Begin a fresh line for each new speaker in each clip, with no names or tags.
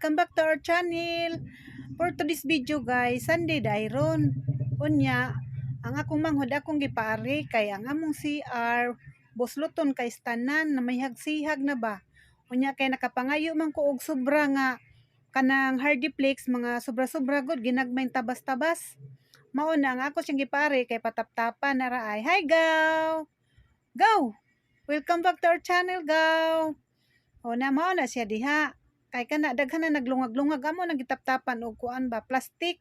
welcome back to our channel. For today's video guys, Sunday dayron. Unya, ang akong manghod akong gipaari kay ang among CR busluton kay stanan na may hagsihag na ba. Unya kay nakapangayo man ko og sobra nga kanang hardiplex mga sobra-sobra gud ginagmay tabas-tabas. Mao na ang ako siyang gipaari kay pataptapan na raay. Hi Gaw. Gaw. Welcome back to our channel Gaw. O na mao na siya diha. Kay kana daghan na naglungag-lungag amo nang gitaptapan og kuan ba plastic.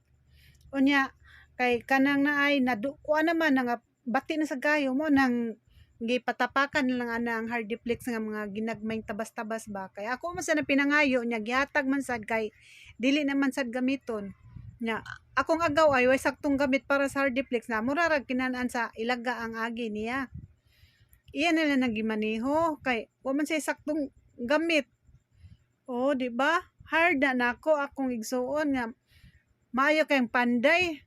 Unya kay kanang naay kuan naman nga bati na sa gayo mo nang gipatapakan lang ana ang hardiplex nga mga ginagmayng tabas-tabas ba. Kay ako man sa pinangayo nya gihatag man sad kay dili naman sad gamiton. Nya akong agaw ay way saktong gamit para sa hardiplex na mura ra kinaan sa ilaga ang agi niya. Iyan nila nagimaneho kay wa man siya saktong gamit. Oh, di ba? Hard na nako akong igsuon nga maayo kayong panday.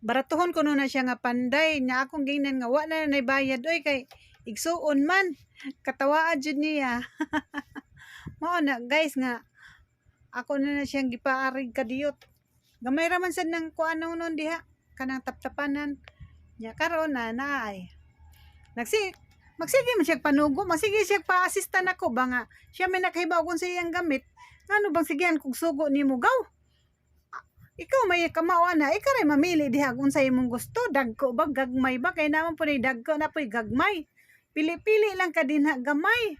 Baratuhon ko na siya nga panday nya akong gingnan nga wa na bayad oy kay igsuon man. Katawaan jud niya. Mao na guys nga ako na siyang gipaarig kadiyot. Gamay ra man sad nang kuano nun diha kanang taptapanan. Nya karon na naay. Magsige man siya panugo, magsige siya pa-assistan ako ba nga. Siya may nakahibaw kung sa iyang gamit. Ano bang sigihan kung sugo ni mo gaw? Ikaw may kamao na, ikaw rin mamili diha kung sa imong gusto. Dagko ba, gagmay ba? Kaya naman po na dagko na po gagmay. Pili-pili lang ka din ha, gamay.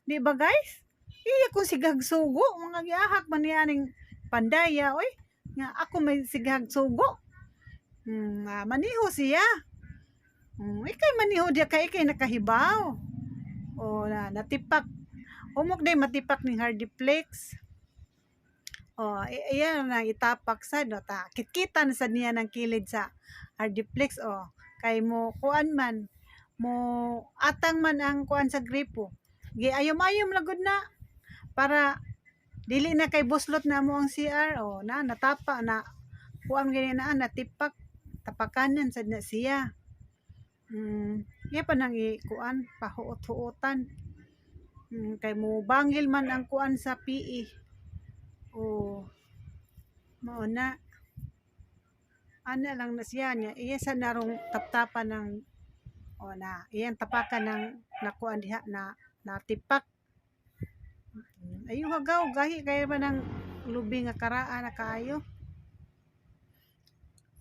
Di ba guys? Iya kung sigag sugo, mga giahak man yaning pandaya, oy. Nga ako may sigag sugo. Maniho siya. Ikay maniho dia kay ikay nakahibaw. O natipak. Umok day matipak ni hardiplex. O iyan na itapak sad no ta. Kitkita na sad niya ng kilid sa hardiplex o kay mo kuan man mo atang man ang kuan sa gripo. Giayom-ayom lagod na para dili na kay buslot na mo ang CR o natapa na kuan gani na natipak tapakanan sad na siya. Iya pa nang ikuan pahuot-huotan. Kay mo bangil man ang kuan sa PE. O mao na. Ana lang na siya niya. Iya sa narong taptapan ng iyang tapakan ng nakuan diha na natipak. Ayo hagaw gahi kay ba nang lubi nga karaan na kaayo.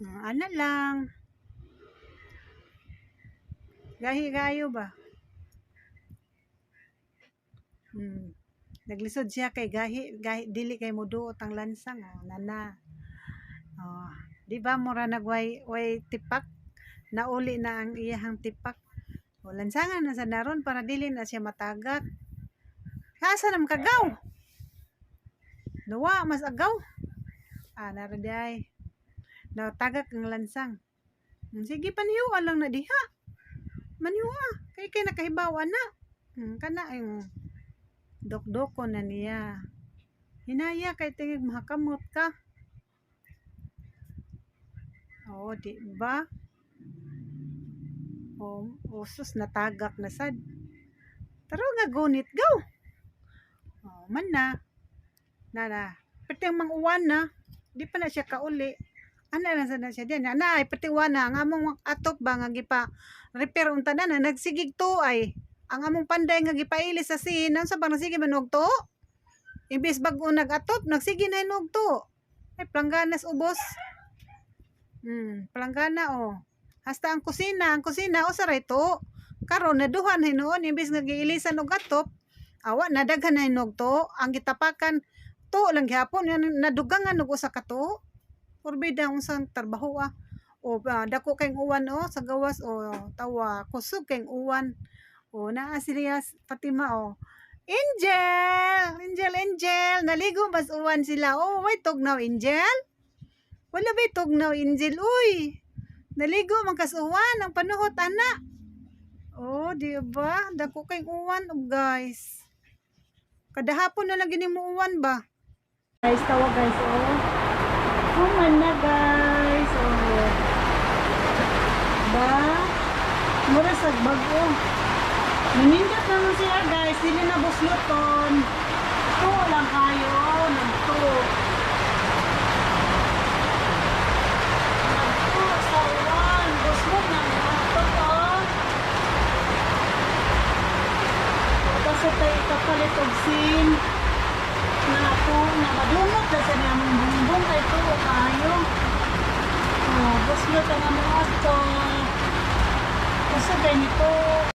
Ana lang. Gahi kayo ba? Naglisod siya kay gahi dili kay muduot ang lansang nana. Di ba mura nagway tipak? Nauli na ang iyahang tipak. O lansangan na sa naron para dili na siya matagak. Asa nam kagaw? Nawa mas agaw. Naraday. Natagak ang lansang. Sige paniwa lang na diha. Maniwa, kay nakahibawa na. Kana yung dok-doko na niya. Hinaya kay tingig mahakamot ka. Oo, di ba? Usos natagak na sad. Taro nga gunit gaw. Man na. Pati mang uwan na. Di pa na siya kauli. Ano lang sana siya diyan. Ay patiwan na. Ang among atop ba nga gipa repair unta na nagsigig to ay. Ang among panday nga gipailis sa sin. Ang sabang nagsige manog to. Ibis bago nag-atop. Nagsige na hinog to. Ay plangganas ubos. Planggana Hasta ang kusina o saray to. Karon naduhan hinoon. Ibis nga giilisan og atop. Awa nadaghan na hinog to. Ang gitapakan to lang gihapon. Nadugangan og usa ka to. Purbida unsang trabaho dako kayong uwan sa gawas tawa kusog kayong uwan naa sila Fatima Angel naligo bas uwan sila way tugnaw Angel wala bay tugnaw Angel uy naligo man kas uwan ang panuhot ana di ba dako kayong uwan guys kada hapon na lang gini mo uwan ba guys tawa guys Human na guys. Ba? Mura sa bago. Manindot naman siya guys. Dili na busluton. Nagto lang kayo, nagto. Nagto sa uwan. Gusto na nagto to. Tapos tayo kapalit og sin. Na ako, na madunot na sa niyang bumbong kay to kayo. Gusto ka nga mga to. Gusto din ito.